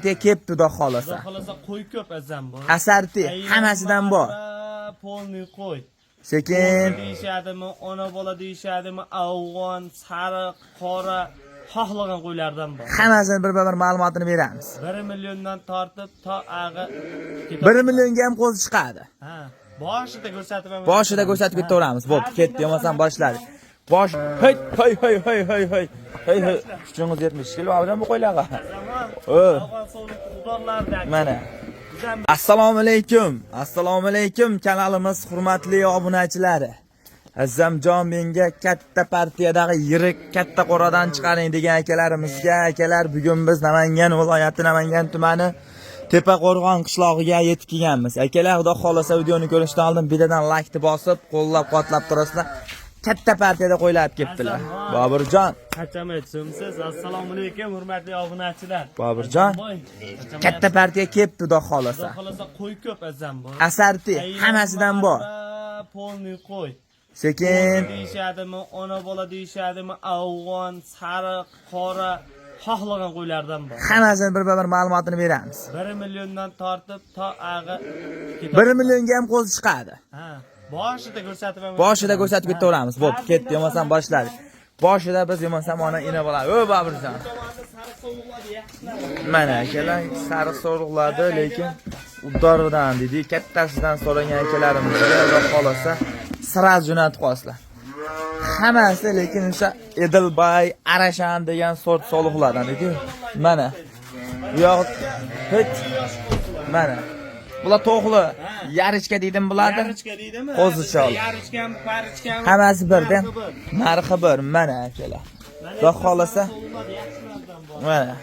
Kelibdi xudo xolasa. Xudo xolasa qo'y ko'p azam bor. Asarti hammasidan bor. Polni qo'y. Sekin Deyishadimi, ona bola deyishadimi, afg'on, sariq, qora, xohlagan qo'ylardan bor. hammasini bir ma'lumotini beramiz. 1 milliondan tortib to ag'i 1 millionga ham qo'zi chiqadi. Ha, boshida ko'rsatib ham. Boshida ko'rsatib ketaveramiz. Bo'pti, ketdi, yo'masam boshladi. Bosh hey. Kuchingiz yetmish kilo olgan bu qo'ylarga. Afg'on sovliq xudonlardan. Mana. Assalomu alaykum kanalimiz hurmatli obunachilari. Azzamjon menga katta partiyadagi yirik katta qoradan chiqaring degan akalarimizga, akalar bugun biz Namangan viloyati Namangan tumani Tepaqo'rg'on qishlog'iga yetib kelganmiz. Akalar, xudo xolasa videoni ko'rishdan oldin bittadan like bosib, qo'llab-quvvatlab turasizlar. Katta partiyada qo'ylab ketdilar. Boburjon, Qachon aytsimsiz? Assalomu alaykum hurmatli obunachilar. Boburjon. Katta partiya kelibdi xudo xolasa. Xudo xolasa qo'y ko'p azam bor. Asarti hammasidan bor. Polni qo'y. Sekin deyishadimi, ona bola deyishadimi, afg'on, sariq, qora, xohlagan qo'ylardan bor. hammasini bir ma'lumotini beramiz. 1 milliondan tortib to ag'i 1 millionga ham qo'zi chiqadi. Ha, boshida ko'rsatib ham. Boshida ko'rsatib ketaveramiz. Bo'pti, ketdi, yo'masam boshladi. Boshida biz yo'masam ona ina bo'ladi. Boburjon. Mana akalar sariq so'riqladi, lekin uddoridan dedi, kattasidan so'ragan akalarimizga xudo xolasa siraz jo'natib qo'yasizlar. Hammasi lekin o'sha Edilbay, Arashan degan sort soliqlardan dedi. Mana. Bu yoq hech mana. Bular to'g'li, yarichka deydim bularni. Yarichka deydimi? Qo'zichol. Yarichkam, parichkam. Hammasi birdan. Narxi bir. Mana akalar. Xudo xolasa mana.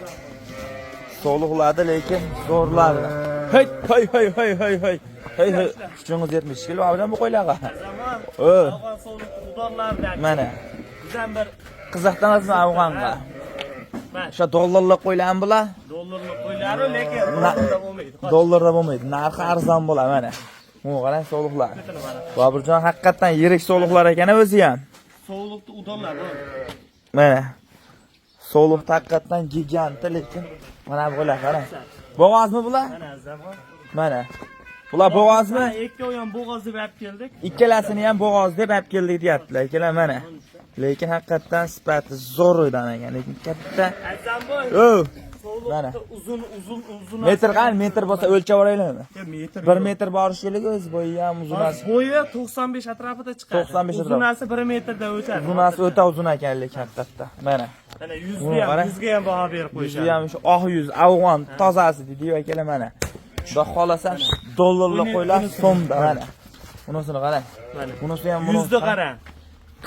Soliqladi lekin zo'rladi. Hey. Kuchingiz yetmish kilo olgan bu qo'ylarga. Afg'on sovliq xudonlardan. Mana. Bizdan bir Qiziqdan emasmi Afg'onga? O'sha dollarlik qo'ylarmi bular? dollarlik qo'ylari, lekin dollarda bo'lmaydi. Dollarda bo'lmaydi. Narxi arzon bo'ladi mana. Bu qarang soliqlar. Boburjon haqiqatan yirik soliqlar ekan o'zi ham. Sovliqni udonlar bu. Mana. Soliq haqiqatan giganti lekin mana bular qarang. Bo'g'ozmi bular? Mana zamon. Mana. Bular bo'g'ozmi? Ikkovi ham bo'g'oz deb olib keldik. Ikkalasini ham bo'g'oz deb olib keldik deyaptilar. Ikkalar mana. Lekin haqiqatan sifati zo'rdan ekan, lekin katta. Azamboy. Mana. Uzun. Metr qani? Metr bo'lsa o'lchab olaylikmi? Metr. 1 metr borish kerak o'zi bo'yi ham uzunasi. Bo'yi 95 atrofida chiqadi. 95 Uzunasi 1 metrda o'tadi. Uzunasi o'ta uzun ekan lekin haqiqatan. Mana. Mana 100 ga ham baho berib qo'yishadi. Yuzi ham shu oq yuz, afg'on tozasi deydi akalar mana. Xudo xolasa dollarlik qo'ylar so'mda mana. Bunisini qarang. Mana. Bunisi ham Yuzda qarang.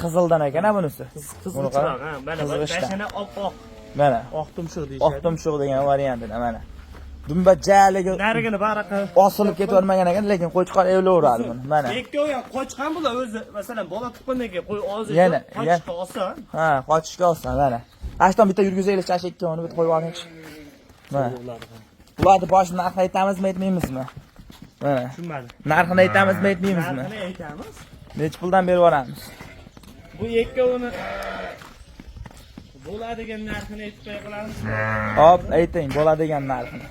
Qizildan ekan bunisi. Qizilchiroq, ha. Mana bashana oq. Mana. Oq tumshuq deyishadi. Oq tumshuq degan variantida mana. Dumba jaligi narigini baraqa osilib ketvermagan ekan, lekin qo'chqor evlaveradi buni. Mana. Ikkovi ham qochqan bular o'zi, masalan, bola tuqqandan keyin qo'y og'ziga Yana. qochishga oson. Ha, qochishga oson mana. Ashton bitta yurgizaylik, chash ikkovini bitta qo'yib oling. Mana. Bularni bosh narxini aytamizmi, aytmaymizmi? Mana. Tushunmadim. Narxini aytamizmi, aytmaymizmi? Narxini aytamiz. Nech puldan berib yuboramiz? Bu ikkovini bo'ladigan narxini aytib qo'ya qilamiz. Hop, ayting, bo'ladigan narxini.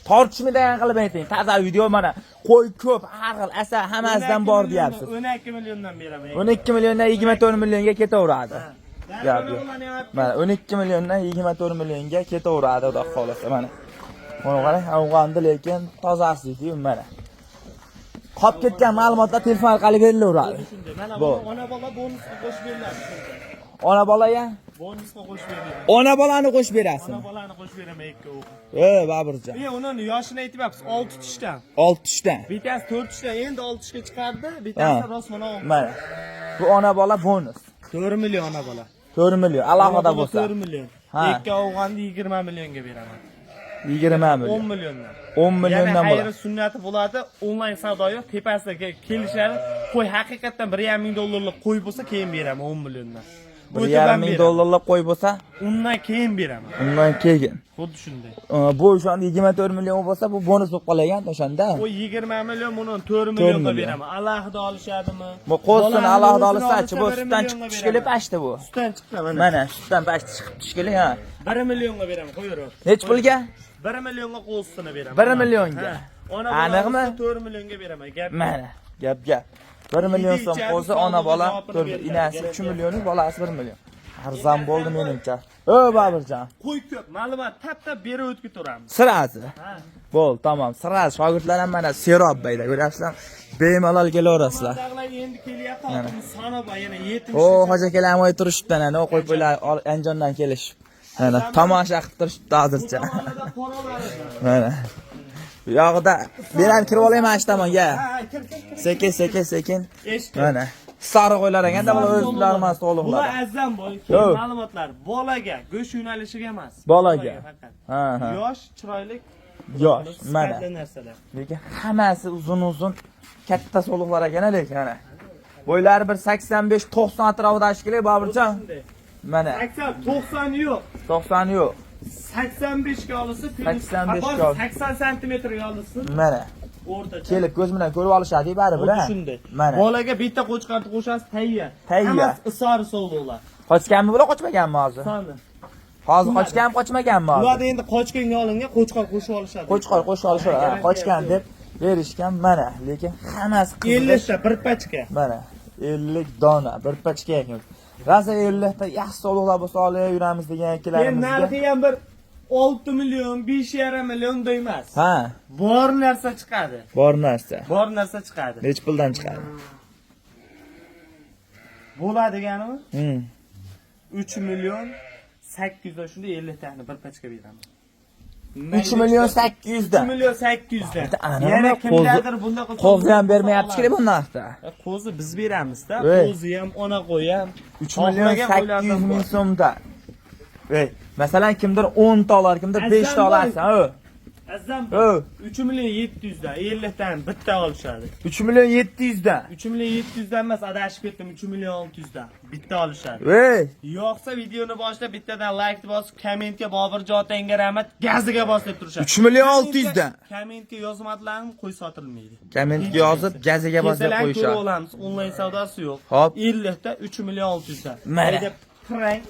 Tortishmadan qilib ayting. Toza video mana. Qo'y ko'p, har xil, asa hammasidan bor deyapsiz. 12 milliondan beraman. 12 milliondan 24 millionga ketaveradi. Gap yo'q. Mana 12 milliondan 24 millionga ketaveradi, xudo xolasa mana. Buni qarang, afg'onni lekin tozasi deydi mana. Qolib ketgan ma'lumotlar telefon orqali berilaveradi. Mana bu ona bola bonusga qo'shib beriladi. Ona bola-ya? Bonusga qo'shib beriladi. Ona bolani qo'shib berasiz. Ona bolani qo'shib beraman ikkovi. Baburjon. Uni yoshini aytyapsiz, 6 tushdan. 6 tushdan. Bittasi 4 tushdan, endi 6 tushga chiqardi, bittasi rosmana 10. Mana. Bu ona bola bonus. 4 million ona bola. 4 million alohida bo'lsa. 4 million. Ikki afg'onni 20 millionga beraman. 20 million. 10 milliondan. 10 milliondan bo'ladi. Xayri sunnati bo'ladi. Onlayn savdo yo'q, tepasiga kelishadi. Qo'y haqiqatan 1,5 ming dollarlik qo'y bo'lsa, keyin beraman 10 milliondan. o'tadan $1,500 beraman. qo'y bo'lsa, Undan keyin beraman. undan keyin. Xuddi shunday. Bu o'shanda 24 million bo'lsa, bu bonus bo'lib qolgan o'shanda. O 20 million, buni 4 millionga beraman. Alohida olishadimi? Bu qo'sini alohida olsa-chi, bu sutdan chiqib tushgili pashti bu. Sutdan chiqqan mana. Mana sutdan pashti chiqib tushgili ha. 1 millionga beraman, qo'yaver. Nech pulga? 1 millionga qo'sini beraman. 1 millionga. Aniqmi? 4 millionga beraman. Gap. Mana, gap. 1 million so'm qo'zi, ona bola, 4 inasi 3 million, bolasi 1 million. Arzon bo'ldi menimcha. O Babirjon. Qo'y ko'p, ma'lumot tap berib o'tib turamiz. Sirasi. Ha. Bo'l, tamom. Sirasi shogirdlar ham mana serob bayda, ko'ryapsizlar. Bemalol kelaverasizlar. Dag'lar endi kelyapti, sanob yana 70. O, hoji akalar moy turishibdan, ana qo'y qo'ylar Anjondan kelishib. Mana tomosha qilib turishibdi hozircha. Mana. Bu yog'ida men ham kirib olayman shu tomonga. Sekin. Mana. Sariq qo'ylar ekanda bular o'zlari emas, to'liqlar. Bular azam boy. Ma'lumotlar bolaga, go'sht yo'nalishiga emas. Bolaga. Faqat. Ha. Yosh, chiroyli, Yosh, mana. narsalar. Lekin hammasi uzun, katta so'liqlar ekan lekin ana. Bo'ylari bir 85-90 atrofida shekilli Babirjon. Mana 80-90 yo'q. 90 yo'q. 85 ga olsa, 85 ga 80 santimetr ga olsa. Mana. O'rtacha. Kelib ko'z bilan ko'rib olishadi baribir. Shunday. Mana. Bolaga bitta qo'chqarni qo'shasiz, tayyor. Tayyor. Hammasi isori sovuqlar. Qochganmi bular, qochmaganmi hozir? Soni. Hozir qochgan, qochmaganmi hozir? Ularda endi qochganga olingan qo'chqor qo'shib olishadi. Qo'chqor qo'shib olishadi. Qochgan deb berishgan mana, lekin hammasi 50 ta bir pachka. Mana 50 dona bir pachka ekan. Raza 50 ta yaxshi so'liqlar bo'lsa olib yuramiz degan Men akilarimizga. narxi ham bir 6 million, 5,5 million deymas. Ha, Bor narsa chiqadi. bor narsa. Bor narsa chiqadi. Nech puldan chiqadi? Bo'ladiganimi? 3 3 million 800 dan shunda 50 tani bir pachka beraman. 3 million 800 3 dan. million 800 dan. Ana Yana nima kimlardir bundaqa qo'zi ham bermayapti-ki bu narxda. Qo'zi biz beramiz-da. Ey. Qo'zi ham, ona qo'y ham 3 million 800 ming so'mda. Ey, masalan kimdir 10 ta olar, kimdir 5 ta olarsan, o. Azam O, 3 million 700 dan 50 tani bitta olishadi. 3 million 700 dan. 3 million 700 dan emas, adashib ketdim. 3 million 600 dan bitta olishadi. Ey, Yo'qsa videoni boshida bittadan like bosib, kommentga Bobirjon otangga rahmat, gaziga bos deb turishadi. 3 million 600 dan. Kommentga yozmadlarmi, qo'y sotilmaydi. Kommentga yozib, gaziga bos deb Ko'rib qo'yishadi. olamiz, onlayn savdosi yo'q. Hop. 50 ta 3 million 600 dan. Mana. Prank,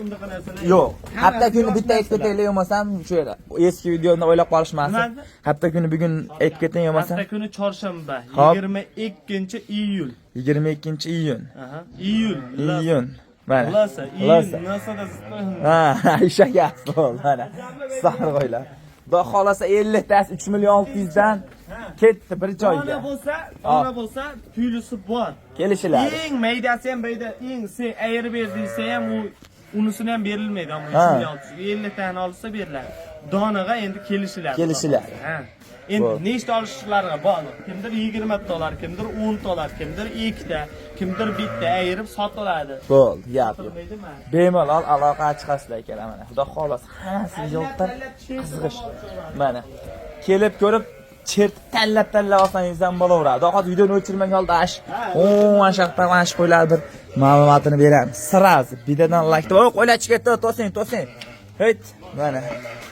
undaqa narsalar Yo'q. Hafta kuni bitta aytib ketaylik yo'masam, shu yerda eski videoni o'ylab qolishmasin. Nimada? Hafta kuni bugun aytib ketay yo'masam, Hafta kuni chorshanba, Hop. 22-iyul. 22-iyun. Aha, iyul. Iyun. Mana. Xulasa, iyul nasada. Ha, ishaga bo'ldi mana. Sariq qo'ylar. Xudo xolasa 50 tasi 3 million 600 dan ketdi bir joyga. Ona bo'lsa, plyusi bor. Kelishiladi. Eng maydasi ham bayda, eng sen ayirib ber desa ham u unisini ham berilmaydi, ammo 3 Ha. million 50 tani olsa beriladi. Donaga endi kelishiladi. Kelishiladi. Ha. Endi Bo'ldi. nechta olishlariga bog'liq. Kimdir 20 ta olar, kimdir 10 ta olar, kimdir 2 ta, kimdir bitta ayirib sotiladi. Bo'ldi, gap yo'q. Bilmaydimi? Bemalol aloqa chiqasizlar ekan mana. Xudo xolasa hammasi yo'qdan qizg'ish. Mana. Kelib ko'rib tanlab olsangiz ham bo'laveradi. Hozir videoni o'chirmang holda ashaqdan ash qo'ylar bir ma'lumotini beramiz. Sirasi bidadan like deb qo'ylar chiqadi, to'sing. Hit, mana.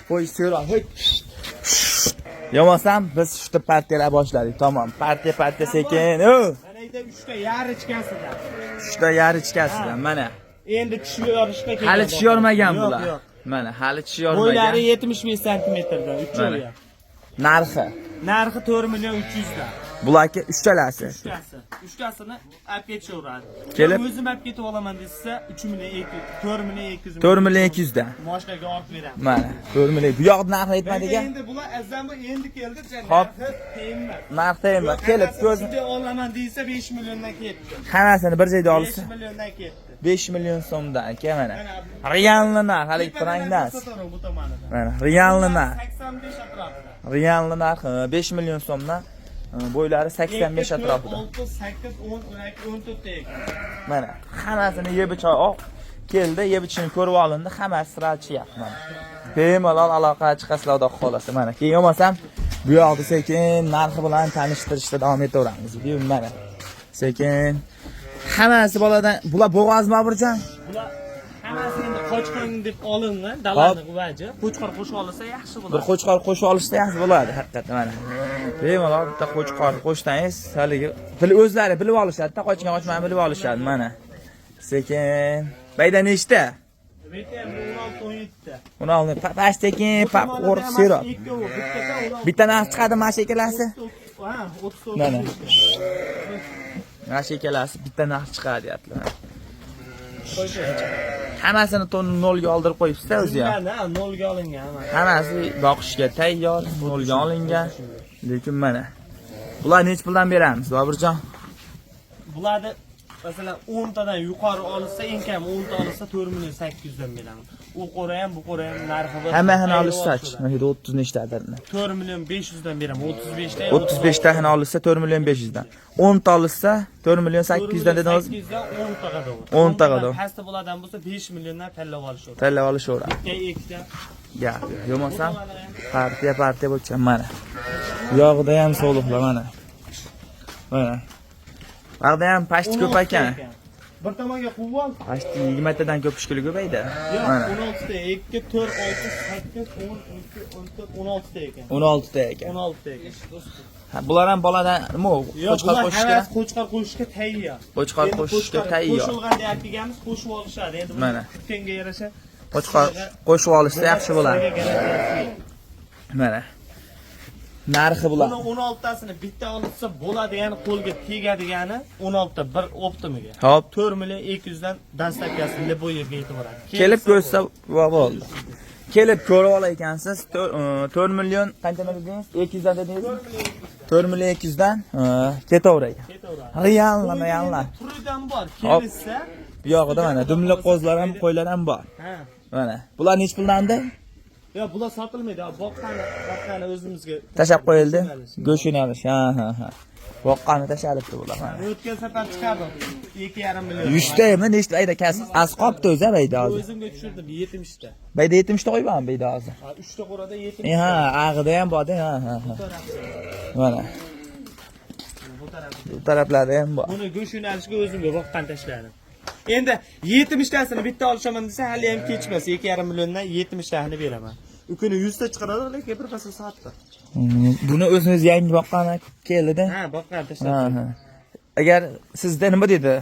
Qo'y so'ra, hit. Yo'masam biz shu partiyalar boshladik. Tamom. Partiya sekin. Mana ida 3 ta yar ichkasidan. 3 ta yar ichkasidan mana. Endi kishi yorishga keladi. Hali tish yormagan bular. Yo'q. Mana, hali tish yormagan. Bo'ylari 75 santimetrdan 3 Mana. joyi. Narxi. Narxi 4 million 300 dan. Bularga 3 talasi. Uchtasini olib ketishaveradi. Kelib. O'zim olib ketib olaman desa 3 million 200, 4 million 200. 4 million 200 dan. Moshinaga olib beramiz. Mana, 4 million. Bu yoqda narxi aytmadigan. Endi bular azambo endi keldi, Hop. teyinmas. Narxi emas. Kelib ko'z olaman desa 5 milliondan ketdi. hammasini bir joyda olsa 5 milliondan ketdi. 5 million so'mdan aka mana. Realni narx, hali frangdan. Bu tomonida. Mana, realni narx. 85 atrofida. Realni narxi 5 million so'mdan. Bo'ylari 85 atrofida. 6, 8, 10, 12, 14 ta ekan. Mana, hammasini yeb ichoy oq keldi, yeb ichini ko'rib olindi, hammasi siralchyapti mana. Bemalol aloqa chiqasizlar xudo xolasa. Mana, keyin yo'masam bu yoqda sekin narxi bilan tanishtirishda davom etaveramiz. Mana. Sekin hammasi boladan bular bo'g'oz Boburjon. Bular hammasi endi qochqon deb olingan, dalani vaji. Qo'chqor qo'shib olsa yaxshi Bir bo'ladi. qo'chqor qo'shib olishsa yaxshi bo'ladi, haqiqatan mana. Bemalol bitta qo'chqor qo'shsangiz, haligi o'zlari bilib olishadi, qochgan qochmani bilib olishadi mana. Sekin. Bayda nechta? BTM 16 17 ta. Uni olib, pasttekin, qo'rq sero. Bitta narx chiqadi mana shu ikkalasi. Ha, 30. Mana. Mana shu ikkalasi bitta narx chiqadi deyaptilar. Hammasini nolga oldirib qo'yibsiz o'zi ham. Ha, nolga olingan hamma. Hammasi boqishga tayyor, nolga olingan. Lekin mana. Bular nech puldan beramiz, Boburjon? Bularni masalan 10 tadan yuqori olsa, eng kam 10 ta olsa 4.800 dan beraman. U qo'ra ham, bu qo'ra ham narxi bor. Hammani olishsa-chi, mana 30 nechtadir. 4.500 dan beraman. 35 ta. 35 tani olsa 4.500 dan. 10 ta olsa 4.800 dan dedingiz. 800 dan 10 taga da. 10 taga da. Pastda bo'ladigan bo'lsa 5 milliondan tanlab olishadi. Tanlab olishaveradi. Ikkita. Gap. Yo'qmasam partiya bo'lgan mana. Bu yog'ida ham sog'liqlar mana. Mana. Bag'da ham pashti ko'p ekan. Bir tomonga quvib ol. Pashti 20 tadan ko'p ishkili ko'paydi. Mana 16 ta, 2, 4, 6, 8, 10, 12, 16 ta ekan. 16 ta ekan. 16 ta ekan. Ha, bular ham boladan nima? Qo'chqor qo'shishga. Qo'chqor qo'shishga tayyor. Qo'chqor qo'shishga tayyor. Qo'shilgan deyaptigamiz, qo'shib olishadi. Endi Mana. kutganga yarasha Qo'chqor qo'shib olishsa yaxshi bo'ladi. Mana. Narxi bular. Buni 16 tasini bitta olsa bo'ladi, ya'ni qo'lga tegadigani 16 ta bir optimiga. Hop. 4.200 dan dastavkasi Leboyevga yetib boradi. Kelib ko'rsa bo'ldi. Kelib ko'rib olar ekansiz 4 million qancha dedingiz? 200 dan dedingiz? 4 million 200 dan ketaverar ekan. Ketaveradi. Reallar. Turidan bor, kelsa Bu yog'ida mana dumli qo'zlar ham, qo'ylar ham bor. ha. Mana. Bular nech puldandi? Yo, bular sotilmaydi. Boqqani o'zimizga Tashab qo'yildi. Go'sht yo'nalish. Ha. Boqqani tashalibdi bular. O'tgan safar chiqardim. 2,5 million. 100 tami nechta ayda kasb asqobdi o'zi bayda hozir. O'zimga tushirdim 70 ta. Bayda 70 ta qo'yibman bayda hozir. Ha, 3 ta qo'rada 70. Ha, ag'ida ham borda. Ha. Mana. Bu tarafda. Bu taraflarda ham bor. Buni go'sht yo'nalishiga o'zimga boqqan tashladim. Endi 70 tasini bitta olishaman desa, hali ham kechmas. 2,5 milliondan 70 tasini beraman. U kuni 100 ta chiqaradi, lekin bir pasda soatda. Buni o'zingiz yangi boqqani keldi-da. Ha, boqqan tashladim. Ha. Agar sizda nima dedi?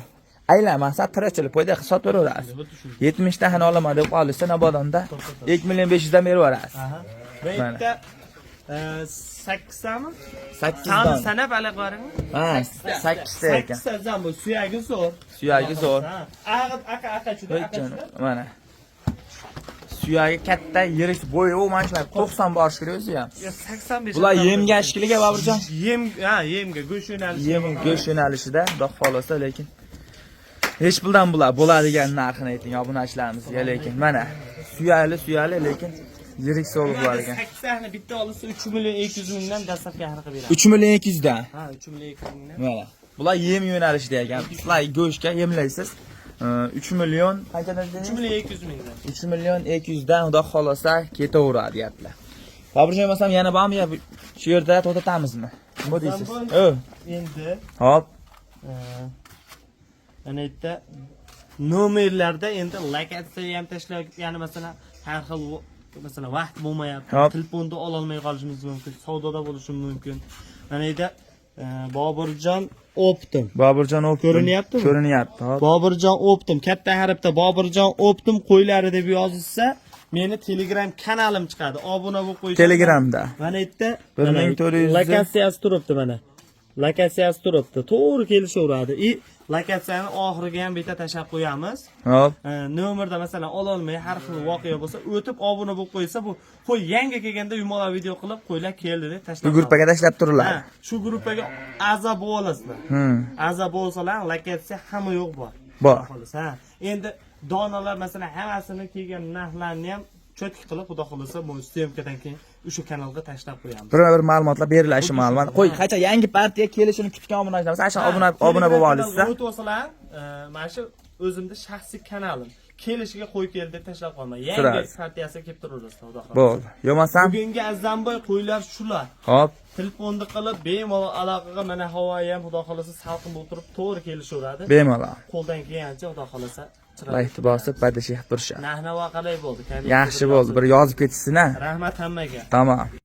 Aylanmasa tirachilib qo'ydi, sotib beraverasiz. 70 tani olaman deb qolsa Nabodonda 2 million 500 dan berib yuborasiz. Aha. Va bitta 8 tami? 8 Tani dan. sanab aloqaring. Ha, 8 ta ekan. 8 ta zam bu suyagi zo'r. Suyagi zo'r. Ha, aka juda, Mana. Suyagi katta, yirik bo'yi u mana shular 90 borish kerak o'zi ham. 85. Bular yemgashkiliga Boburjon. Yemga go'sht yo'nalishi. Yem go'sht yo'nalishida, xudo xolasa, lekin hech puldan bular bo'ladigan narxini ayting obunachilarimizga, lekin mana suyali lekin yirik so'g'ib bor ekan. 8 tani bitta olsa 3 million 200 mingdan dastavka haqi beradi. 3 million 200 dan. Ha, 3 million 200 mingdan. Mana. Bular yem yo'nalishida ekan. Sizlar go'shtga yemlaysiz. 3 million qanchadan dedingiz? 3 million 200 mingdan. 3 million 200 dan xudo xolasa ketaveradi deyaptilar. Boburjon emasam yana bormi yo shu yerda to'xtatamizmi? Nima deysiz? Endi Hop. ana yerda nomerlarda endi lokatsiya ham tashlab, ya'ni masalan har xil masalan vaqt bo'lmayapti, telefonda ola olmay qolishimiz mumkin, savdoda bo'lishim mumkin. Mana yerda Boburjon Optim. Boburjon Optim. Ko'rinyaptimi? Ko'rinyapti. Hop. Boburjon Optim, katta harfda Boburjon Optim qo'ylari deb yozilsa, meni Telegram kanalim chiqadi. Obuna bo'lib qo'ying. Telegramda. Mana yerda 1400 lokatsiyasi turibdi mana. Lokatsiyasi turibdi. To'g'ri kelishaveradi. Lokatsiyani oxiriga ham bitta tashab qo'yamiz. Hop. Nomerda masalan ola olmay har xil voqea bo'lsa, o'tib obuna bo'lib qo'ysa, bu qo'y yangi kelganda yumaloq video qilib qo'ylar keldi deb tashlab. Bu gruppaga tashlab turiladi. Shu gruppaga a'zo bo'lib olasizlar. A'zo bo'lsalar, lokatsiya hamma yo'q bor. Bor. Ha. Endi donalar masalan hammasini kelgan narxlarni ham cho'tki qilib, xudo xolasa, bu syomkadan keyin o'sha kanalga tashlab qo'yamiz. Bir ma'lumotlar beriladi, ma'lumot. Qo'y, qancha yangi partiya kelishini kutgan obunachilar, masalan, obuna bo'lib olsa, o'tib olsalar, mana shu o'zimda shaxsiy kanalim. Kelishiga qo'y keldi deb tashlab qolmay. Yangi partiyasi kelib turaverasiz, xudo xolasa. bo'ldi. Yo'masam, bugungi Azamboy qo'ylar shular. hop. telefonni qilib bemalol aloqaga mana havoyi ham xudo xolasa salqin bo'lib turib to'g'ri kelishaveradi. Bemalol. Qo'ldan kelgancha xudo xolasa Laytni bosib padashih turishadi. Narx-navo qalay bo'ldi? Yaxshi bo'ldi. Bir yozib ketishsin-a. Rahmat hammaga. Tamom.